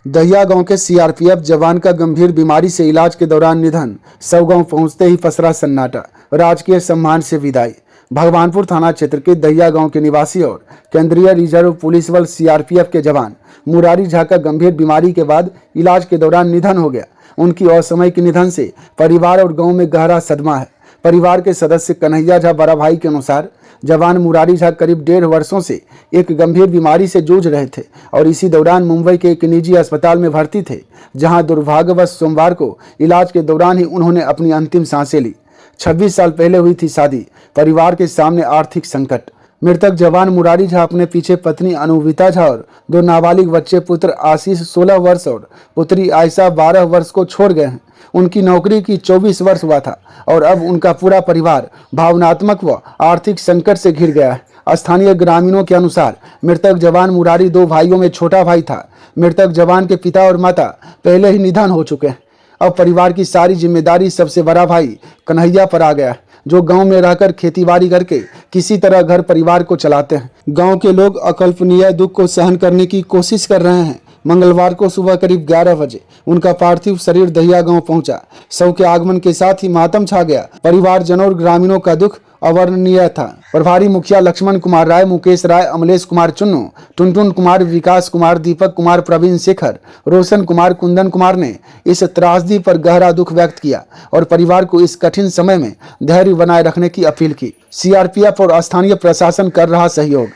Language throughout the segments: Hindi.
दहिया गांव के सीआरपीएफ जवान का गंभीर बीमारी से इलाज के दौरान निधन। सब गांव पहुंचते ही पसरा सन्नाटा, राजकीय सम्मान से विदाई। भगवानपुर थाना क्षेत्र के दहिया गांव के निवासी और केंद्रीय रिजर्व पुलिस बल सीआरपीएफ के जवान मुरारी झा का गंभीर बीमारी के बाद इलाज के दौरान निधन हो गया। उनकी असामयिक निधन से परिवार और गांव में गहरा सदमा है। परिवार के सदस्य कन्हैया झा बड़ा भाई के अनुसार जवान मुरारी झा करीब 1.5 वर्षों से एक गंभीर बीमारी से जूझ रहे थे और इसी दौरान मुंबई के एक निजी अस्पताल में भर्ती थे, जहां दुर्भाग्यवश सोमवार को इलाज के दौरान ही उन्होंने अपनी अंतिम सांसें ली। 26 साल पहले हुई थी शादी, परिवार के सामने आर्थिक संकट। मृतक जवान मुरारी झा अपने पीछे पत्नी अनुविता झा और 2 नाबालिग बच्चे पुत्र आशीष 16 वर्ष और पुत्री आयशा 12 वर्ष को छोड़ गए हैं। उनकी नौकरी की 24 वर्ष हुआ था और अब उनका पूरा परिवार भावनात्मक व आर्थिक संकट से घिर गया है। स्थानीय ग्रामीणों के अनुसार मृतक जवान मुरारी 2 भाइयों में छोटा भाई था। मृतक जवान के पिता और माता पहले ही निधन हो चुके हैं। अब परिवार की सारी जिम्मेदारी सबसे बड़ा भाई कन्हैया पर आ गया है, जो गांव में रहकर खेतीबाड़ी करके किसी तरह घर परिवार को चलाते हैं। गांव के लोग अकल्पनीय दुख को सहन करने की कोशिश कर रहे हैं। मंगलवार को सुबह करीब 11 बजे उनका पार्थिव शरीर दहिया गांव पहुंचा। शव के आगमन के साथ ही मातम छा गया। परिवारजनों और ग्रामीणों का दुख अवर्णनीय था। प्रभारी मुखिया लक्ष्मण कुमार राय, मुकेश राय, अमलेश कुमार चुन्नू, टुनटुन कुमार, विकास कुमार, दीपक कुमार, प्रवीण शेखर, रोशन कुमार, कुंदन कुमार ने इस त्रासदी पर गहरा दुख व्यक्त किया और परिवार को इस कठिन समय में धैर्य बनाए रखने की अपील की। सीआरपीएफ और स्थानीय प्रशासन कर रहा सहयोग।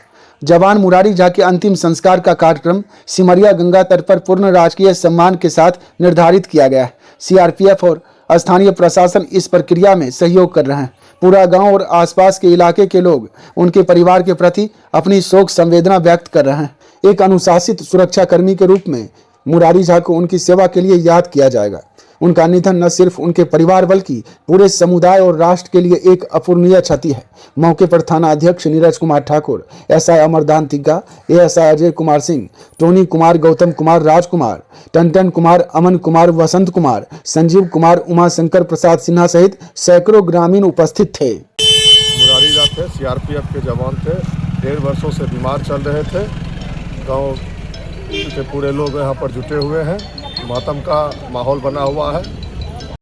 जवान मुरारी झा के अंतिम संस्कार का कार्यक्रम सिमरिया गंगा तट पर पूर्ण राजकीय सम्मान के साथ निर्धारित किया गया है। सीआरपीएफ और स्थानीय प्रशासन इस प्रक्रिया में सहयोग कर रहे हैं। पूरा गांव और आसपास के इलाके के लोग उनके परिवार के प्रति अपनी शोक संवेदना व्यक्त कर रहे हैं। एक अनुशासित सुरक्षाकर्मी के रूप में मुरारी झा को उनकी सेवा के लिए याद किया जाएगा। उनका निधन न सिर्फ उनके परिवार बल्कि पूरे समुदाय और राष्ट्र के लिए एक अपूरणीय क्षति है। मौके पर थाना अध्यक्ष Neeraj Kumar Thakur, SI Amardan Tigga, ASI Ajay Kumar Singh, Tony Kumar, Gautam Kumar, Rajkumar, Tantan Kumar, Aman Kumar, Vasant Kumar, Sanjeev Kumar, Umashankar Prasad Sinha सहित सैकड़ों ग्रामीण उपस्थित थे। मुरारी झा थे, सीआरपीएफ के जवान थे। 1.5 वर्षों से बीमार चल रहे थे। गाँव के पूरे लोग यहाँ पर जुटे हुए हैं। मातम का माहौल बना हुआ है।